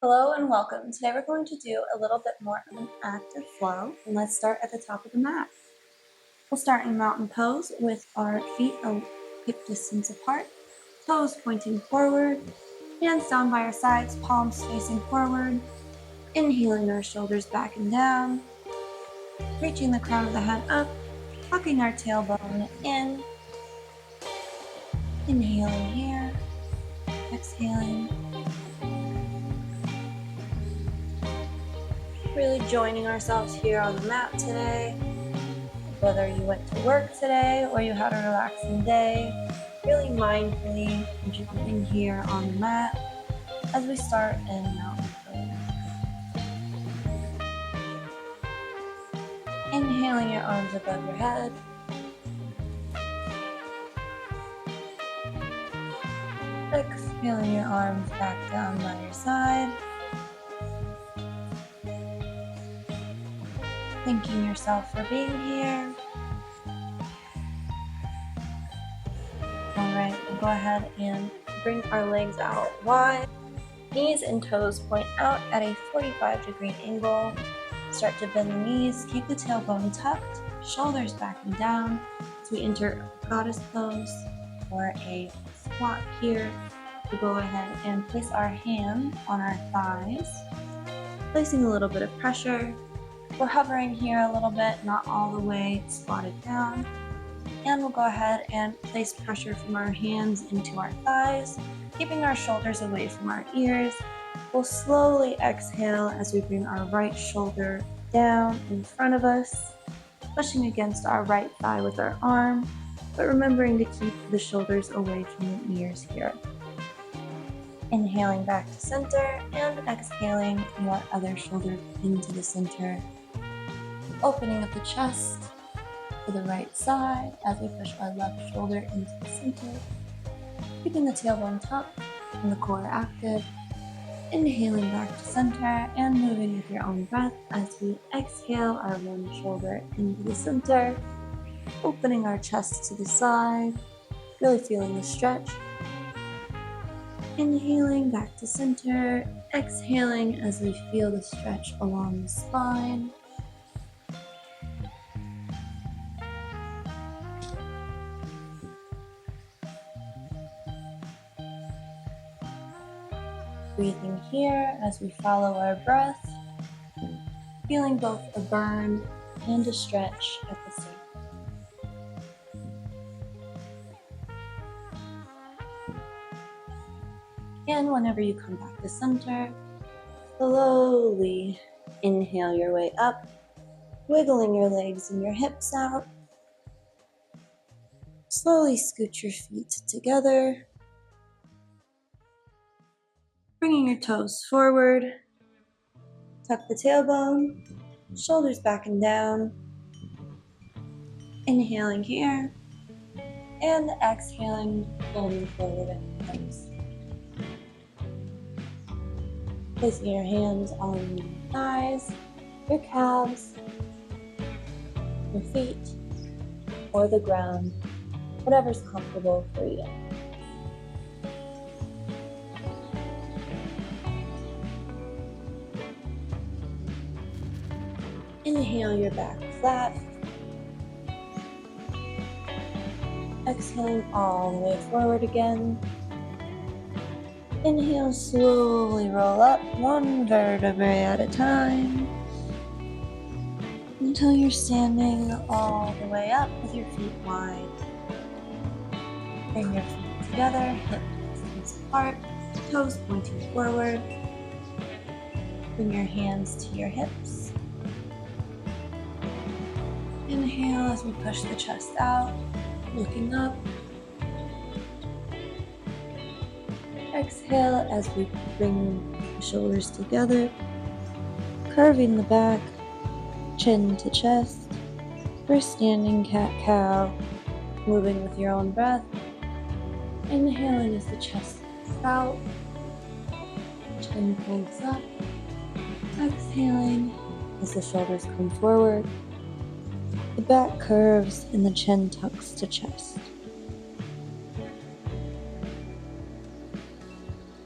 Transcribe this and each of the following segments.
Hello and welcome. Today we're going to do a little bit more of an active flow, and let's start at the top of the mat. We'll start in mountain pose with our feet a hip distance apart, toes pointing forward, hands down by our sides, palms facing forward, inhaling our shoulders back and down, reaching the crown of the head up, tucking our tailbone in, inhaling here, exhaling. Really joining ourselves here on the mat today. Whether you went to work today or you had a relaxing day, really mindfully jumping here on the mat as we start in mountain pose. Inhaling your arms above your head. Exhaling your arms back down by your side. Thanking yourself for being here. Alright, we'll go ahead and bring our legs out wide. Knees and toes point out at a 45-degree angle. Start to bend the knees, keep the tailbone tucked, shoulders back and down as we enter goddess pose or a squat here. We'll go ahead and place our hand on our thighs, placing a little bit of pressure. We're hovering here a little bit, not all the way squatted down. And we'll go ahead and place pressure from our hands into our thighs, keeping our shoulders away from our ears. We'll slowly exhale as we bring our right shoulder down in front of us, pushing against our right thigh with our arm, but remembering to keep the shoulders away from the ears here. Inhaling back to center and exhaling your other shoulder into the center. Opening up the chest to the right side as we push our left shoulder into the center, keeping the tailbone tucked and the core active. Inhaling back to center and moving with your own breath as we exhale our one shoulder into the center, opening our chest to the side, really feeling the stretch. Inhaling back to center, exhaling as we feel the stretch along the spine. Breathing here as we follow our breath, feeling both a burn and a stretch at the same time. And whenever you come back to center, slowly inhale your way up, wiggling your legs and your hips out. Slowly scoot your feet together, bringing your toes forward, tuck the tailbone, shoulders back and down, inhaling here, and exhaling, folding forward in place. Placing your hands on your thighs, your calves, your feet, or the ground, whatever's comfortable for you. Inhale your back flat. Exhaling all the way forward again. Inhale, slowly roll up one vertebrae at a time until you're standing all the way up with your feet wide. Bring your feet together, hip distance apart, toes pointing forward. Bring your hands to your hips. Inhale as we push the chest out, looking up. Exhale as we bring the shoulders together, curving the back, chin to chest. For standing cat-cow, moving with your own breath. Inhaling as the chest lifts out, chin folds up. Exhaling as the shoulders come forward. The back curves and the chin tucks to chest.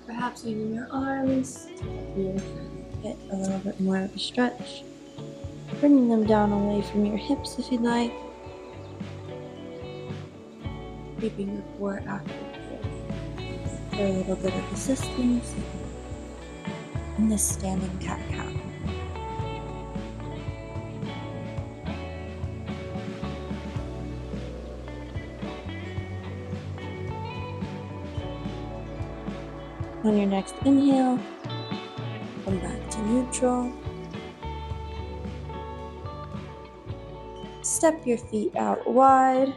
Perhaps using your arms you get a little bit more of a stretch. Bringing them down away from your hips if you'd like. Keeping your core active here for a little bit of assistance in this standing cat-cow. On your next inhale, come back to neutral. Step your feet out wide,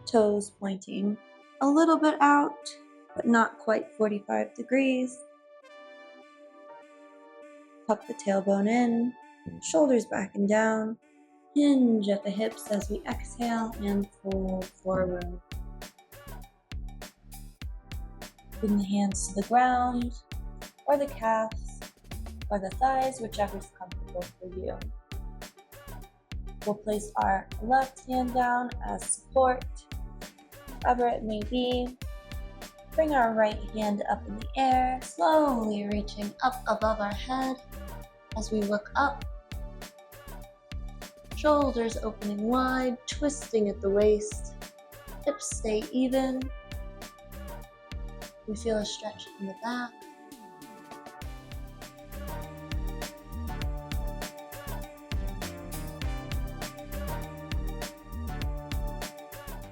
toes pointing a little bit out, but not quite 45 degrees. Tuck the tailbone in, shoulders back and down. Hinge at the hips as we exhale and fold forward. Bring the hands to the ground, or the calves, or the thighs, whichever is comfortable for you. We'll place our left hand down as support, wherever it may be. Bring our right hand up in the air, slowly reaching up above our head as we look up. Shoulders opening wide, twisting at the waist. Hips stay even. We feel a stretch in the back.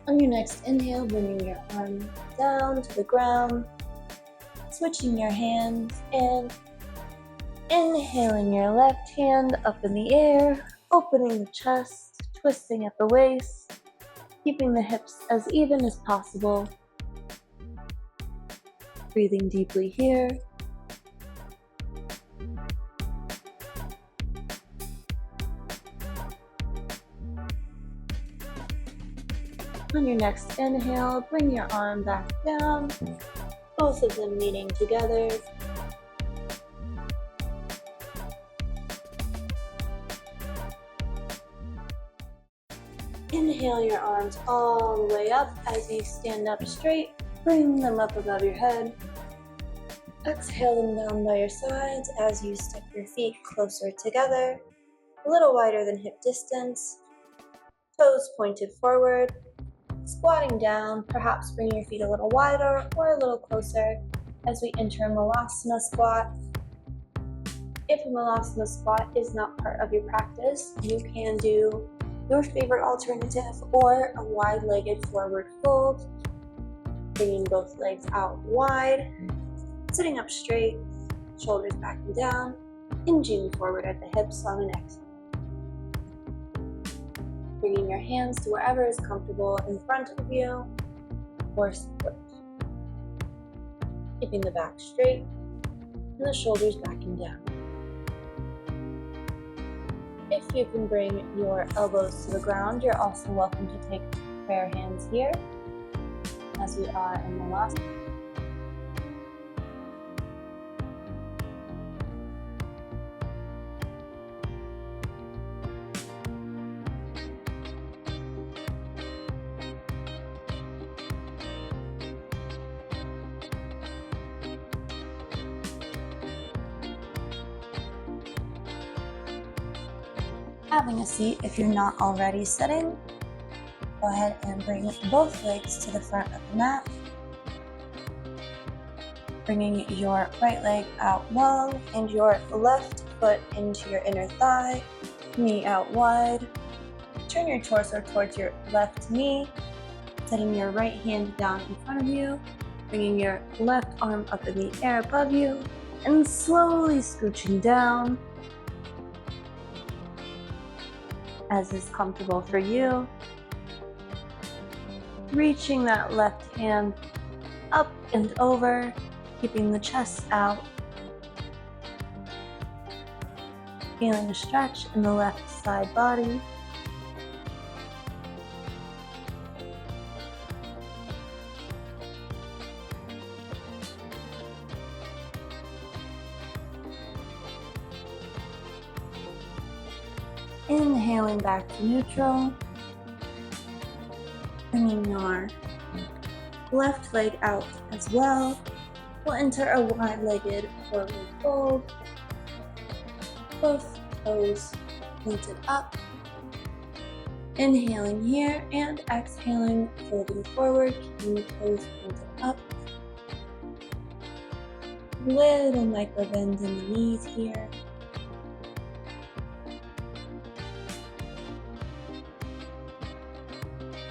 On your next inhale, bringing your arm down to the ground, switching your hands, and inhaling your left hand up in the air, opening the chest, twisting at the waist, keeping the hips as even as possible. Breathing deeply here. On your next inhale, bring your arm back down, both of them meeting together. Inhale your arms all the way up as you stand up straight. Bring them up above your head. Exhale them down by your sides as you step your feet closer together, a little wider than hip distance. Toes pointed forward. Squatting down, perhaps bring your feet a little wider or a little closer as we enter a malasana squat. If a malasana squat is not part of your practice, you can do your favorite alternative or a wide-legged forward fold, bringing both legs out wide, sitting up straight, shoulders back and down, hinging forward at the hips on an exhale. Bringing your hands to wherever is comfortable in front of you or support. Keeping the back straight and the shoulders back and down. If you can bring your elbows to the ground, you're also welcome to take prayer hands here as we are in malasana. Having a seat if you're not already sitting. Go ahead and bring both legs to the front of the mat. Bringing your right leg out long and your left foot into your inner thigh, knee out wide. Turn your torso towards your left knee, setting your right hand down in front of you, bringing your left arm up in the air above you, and slowly scooching down as is comfortable for you. Reaching that left hand up and over, keeping the chest out. Feeling a stretch in the left side body. Inhaling back to neutral. Bringing your left leg out as well. We'll enter a wide-legged forward fold, both toes pointed up. Inhaling here and exhaling, folding forward, keeping the toes pointed up. Little micro bend in the knees here.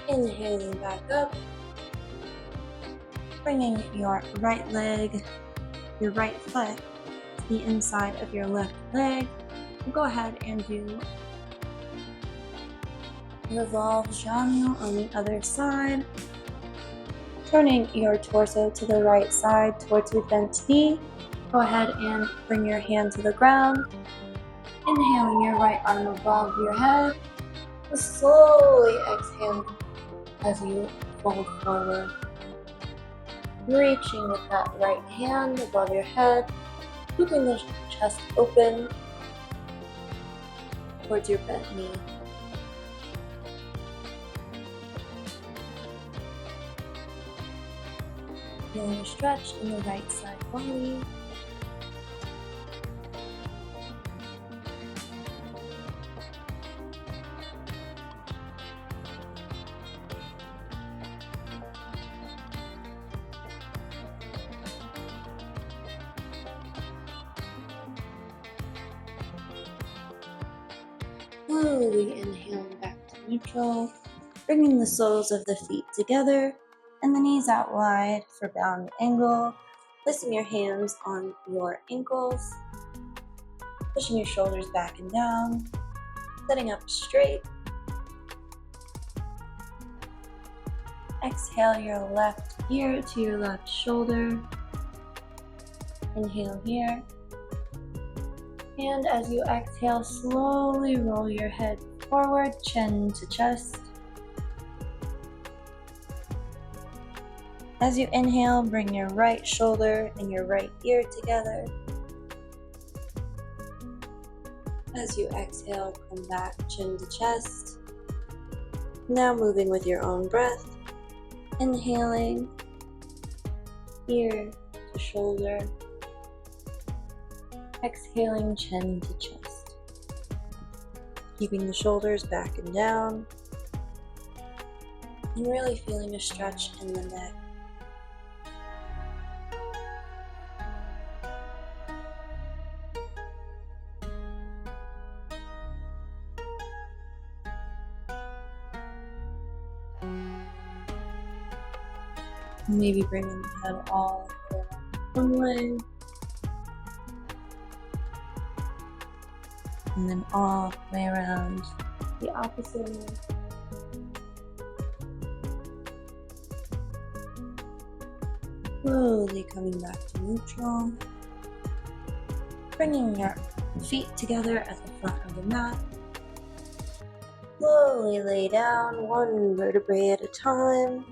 Inhaling back up, bringing your right leg, your right foot to the inside of your left leg. Go ahead and do revolved janu on the other side. Turning your torso to the right side towards your bent knee. Go ahead and bring your hand to the ground. Inhaling your right arm above your head. Slowly exhale as you fold forward. Reaching with that right hand above your head, keeping the chest open towards your bent knee. Feeling a stretch in the right side body. Slowly inhaling back to neutral, bringing the soles of the feet together and the knees out wide for bound angle. Placing your hands on your ankles, pushing your shoulders back and down, sitting up straight. Exhale your left ear to your left shoulder. Inhale here. And as you exhale, slowly roll your head forward, chin to chest. As you inhale, bring your right shoulder and your right ear together. As you exhale, come back, chin to chest. Now moving with your own breath. Inhaling, ear to shoulder. Exhaling, chin to chest. Keeping the shoulders back and down. And really feeling a stretch in the neck. Maybe bringing the head all one way. And then all the way around the opposite way. Slowly coming back to neutral. Bringing your feet together at the front of the mat. Slowly lay down one vertebrae at a time.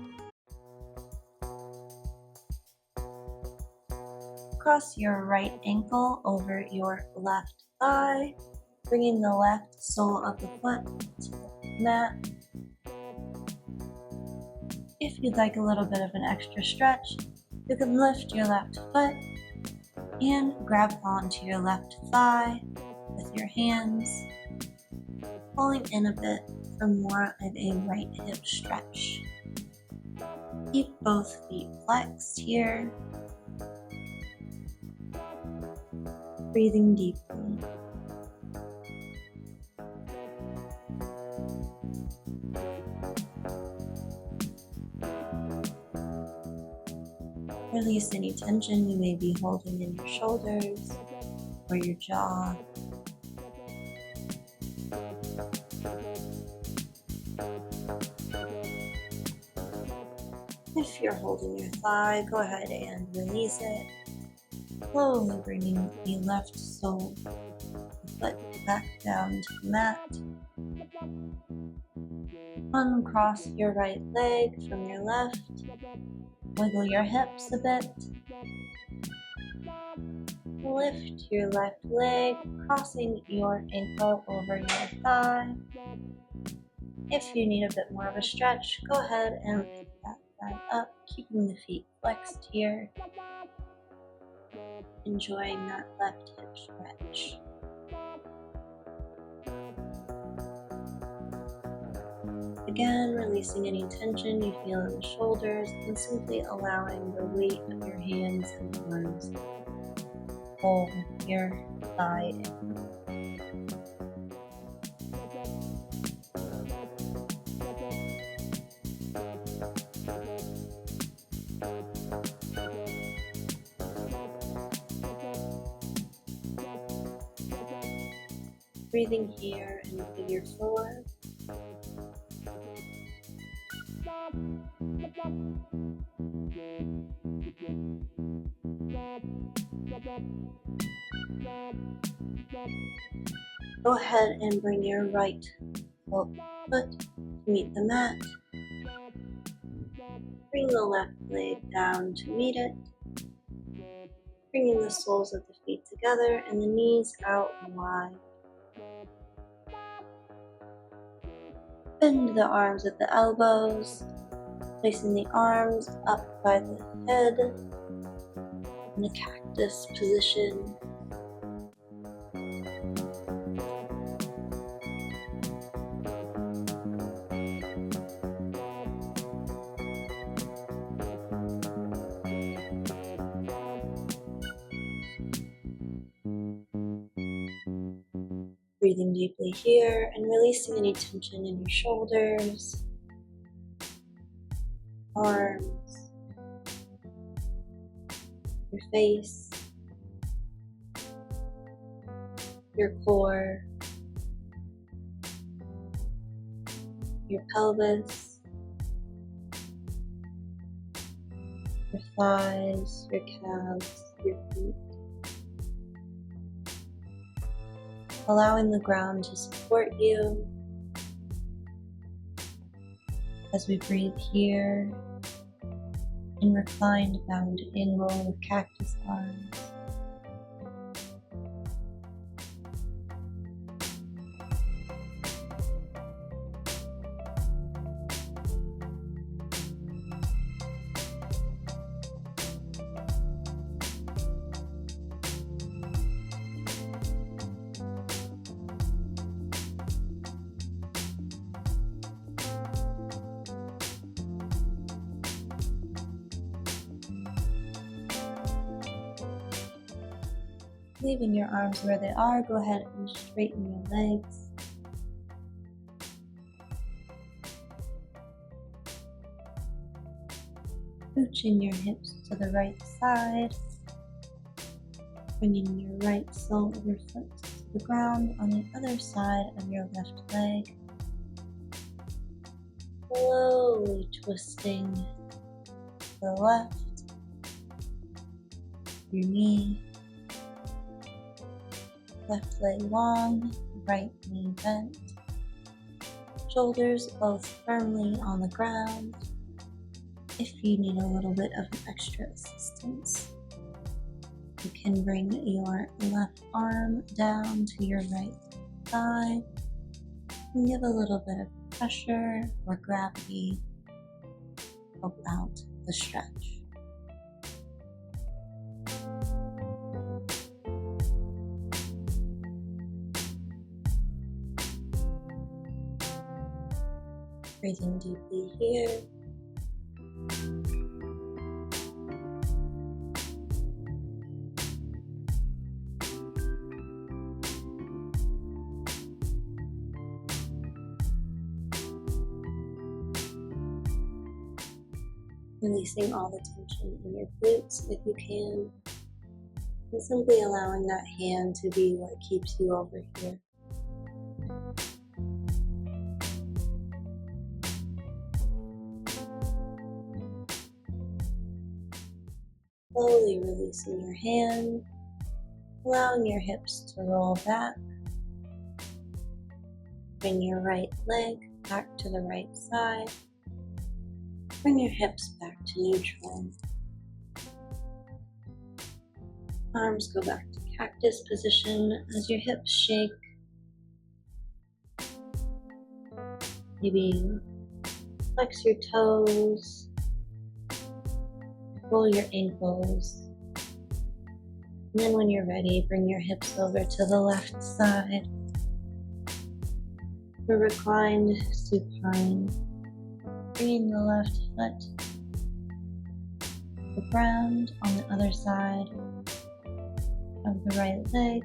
Cross your right ankle over your left thigh, bringing the left sole of the foot to the mat. If you'd like a little bit of an extra stretch, you can lift your left foot and grab onto your left thigh with your hands, pulling in a bit for more of a right hip stretch. Keep both feet flexed here. Breathing deeply. Release any tension you may be holding in your shoulders or your jaw. If you're holding your thigh, go ahead and release it. Slowly bringing the left sole of the foot back down to the mat. Uncross your right leg from your left. Wiggle your hips a bit. Lift your left leg, crossing your ankle over your thigh. If you need a bit more of a stretch, go ahead and pick that thigh up, keeping the feet flexed here. enjoying that left hip stretch. Again, releasing any tension you feel in the shoulders and simply allowing the weight of your hands and arms pull your thigh in. Breathing here in figure 4. Go ahead and bring your right foot to meet the mat. Bring the left leg down to meet it. Bringing the soles of the feet together and the knees out wide. Bend the arms at the elbows, placing the arms up by the head in the cactus position. Breathing deeply here and releasing any tension in your shoulders, arms, your face, your core, your pelvis, your thighs, your calves, your feet. Allowing the ground to support you as we breathe here in reclined bound angle with cactus arms. Leaving your arms where they are, go ahead and straighten your legs. Scooching your hips to the right side. Bringing your right sole of your foot to the ground on the other side of your left leg. Slowly twisting to the left, your knee. Left leg long, right knee bent. Shoulders both firmly on the ground. If you need a little bit of extra assistance, you can bring your left arm down to your right thigh and give a little bit of pressure or gravity to help out the stretch. Breathing deeply here. Releasing all the tension in your glutes if you can, and simply allowing that hand to be what keeps you over here. Slowly releasing your hand, allowing your hips to roll back. Bring your right leg back to the right side. Bring your hips back to neutral. Arms go back to cactus position as your hips shake. Maybe flex your toes. Roll your ankles, And then when you're ready, bring your hips over to the left side for reclined supine. Bringing the left foot to the ground on the other side of the right leg.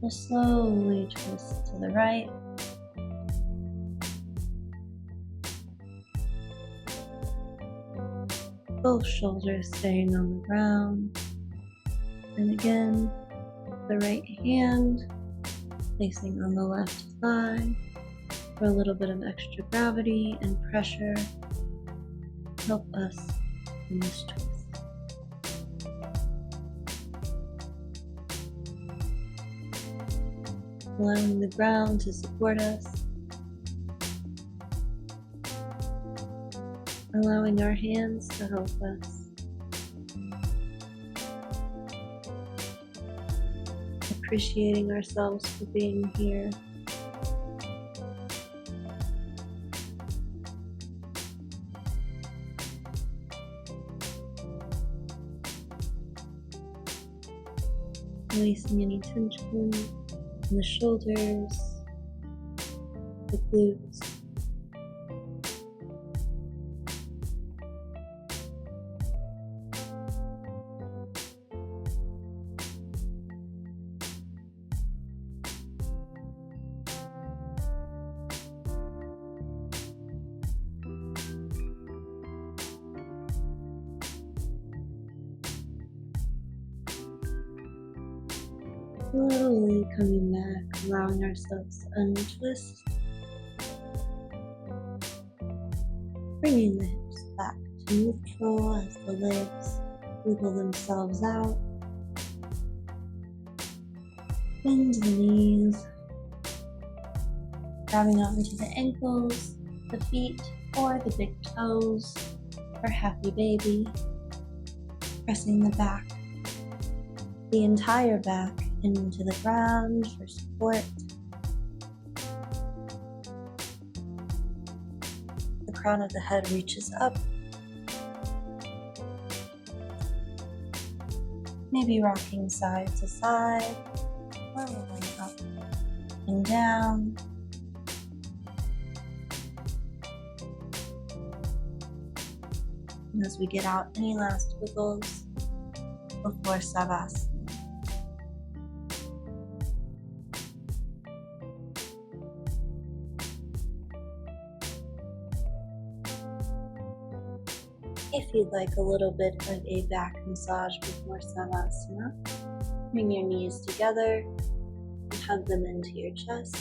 We'll slowly twist to the right. Both shoulders staying on the ground. And again, the right hand placing on the left thigh for a little bit of extra gravity and pressure. Help us in this twist. Allowing the ground to support us. Allowing our hands to help us. Appreciating ourselves for being here. Releasing any tension in the shoulders, the glutes. Slowly coming back, allowing ourselves to untwist. Bringing the hips back to neutral as the legs wiggle themselves out. Bend the knees. Grabbing onto the ankles, the feet, or the big toes for happy baby. Pressing the back, the entire back, into the ground for support. The crown of the head reaches up. Maybe rocking side to side, or rolling up and down. And as we get out any last wiggles before savasana. If you'd like a little bit of a back massage before savasana, bring your knees together and hug them into your chest.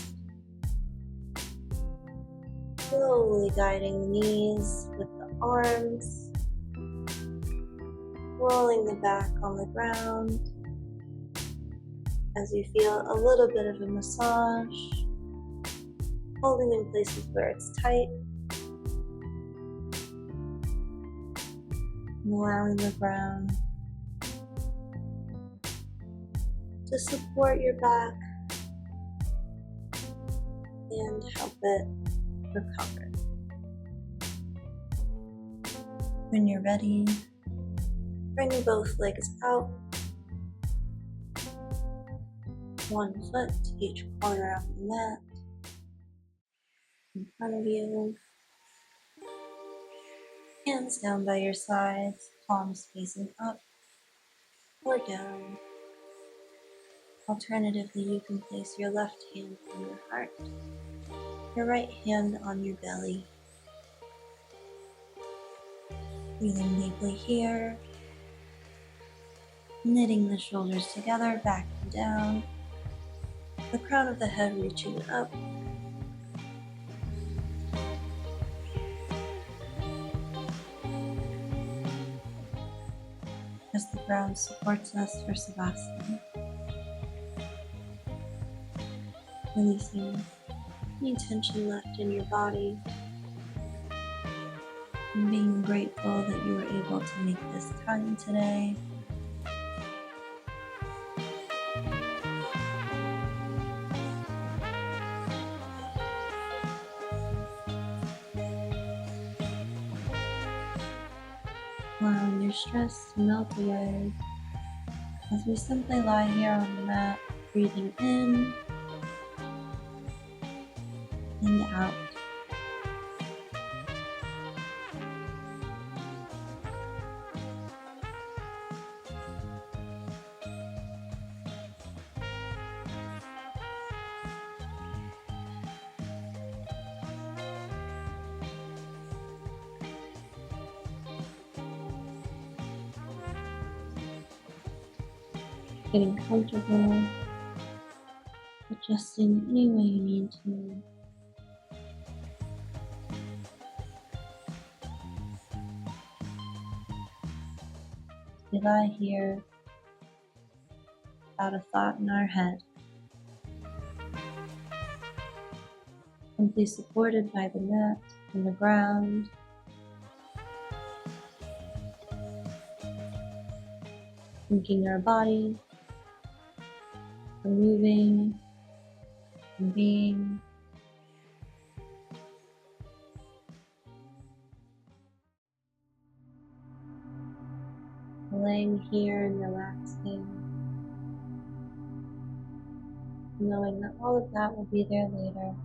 Slowly guiding the knees with the arms, rolling the back on the ground as you feel a little bit of a massage, holding in places where it's tight. Allowing the ground to support your back and help it recover. When you're ready, bring both legs out, one foot to each corner of the mat in front of you. Hands down by your sides, palms facing up or down. Alternatively, you can place your left hand on your heart, your right hand on your belly. Breathing deeply here, knitting the shoulders together, back and down, the crown of the head reaching up. As the ground supports us for savasana. Releasing any tension left in your body and being grateful that you were able to make this time today. Allowing your stress to melt away as we simply lie here on the mat, breathing in and out. Getting comfortable, adjusting any way you need to. We lie here without a thought in our head, simply supported by the mat and the ground, thinking our body, moving and being. Laying here and relaxing, knowing that all of that will be there later.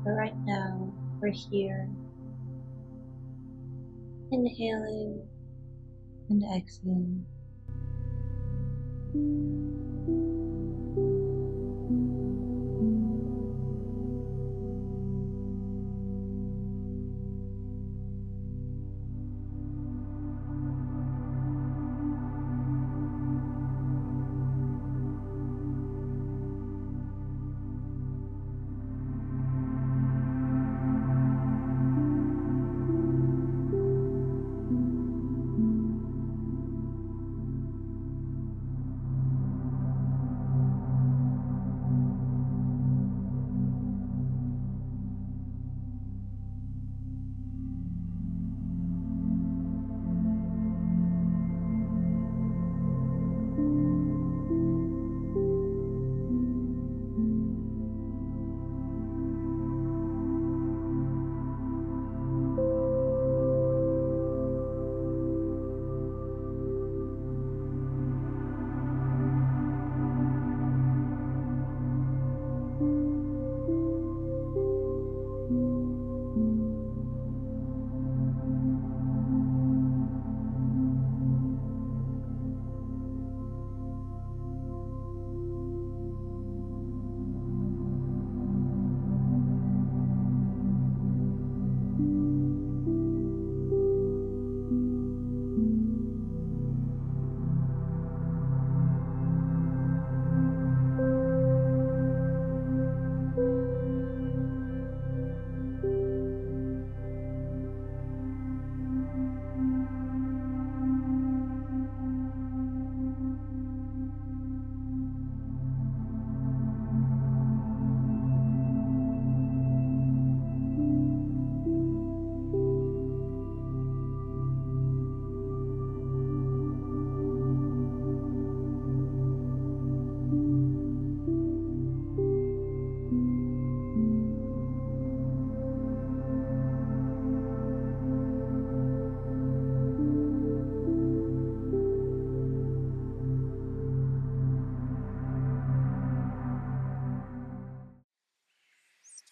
But right now, we're here, inhaling and exhaling.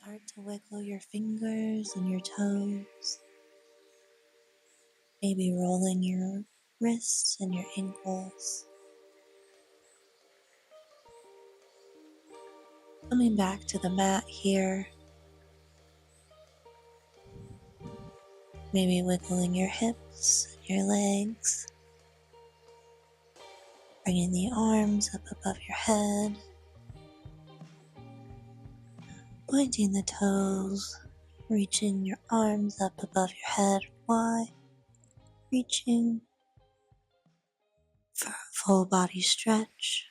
Start to wiggle your fingers and your toes, maybe rolling your wrists and your ankles. Coming back to the mat here, maybe wiggling your hips and your legs, bringing the arms up above your head, pointing the toes, reaching your arms up above your head wide, reaching for a full body stretch,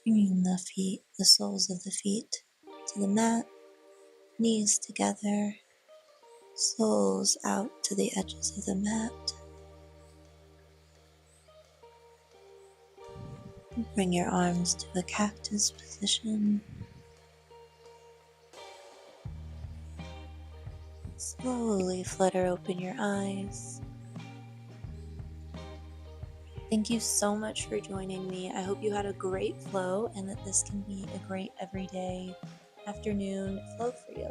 bringing the soles of the feet to the mat, knees together, soles out to the edges of the mat. Bring your arms to a cactus position. Slowly flutter open your eyes. Thank you so much for joining me. I hope you had a great flow and that this can be a great everyday afternoon flow for you.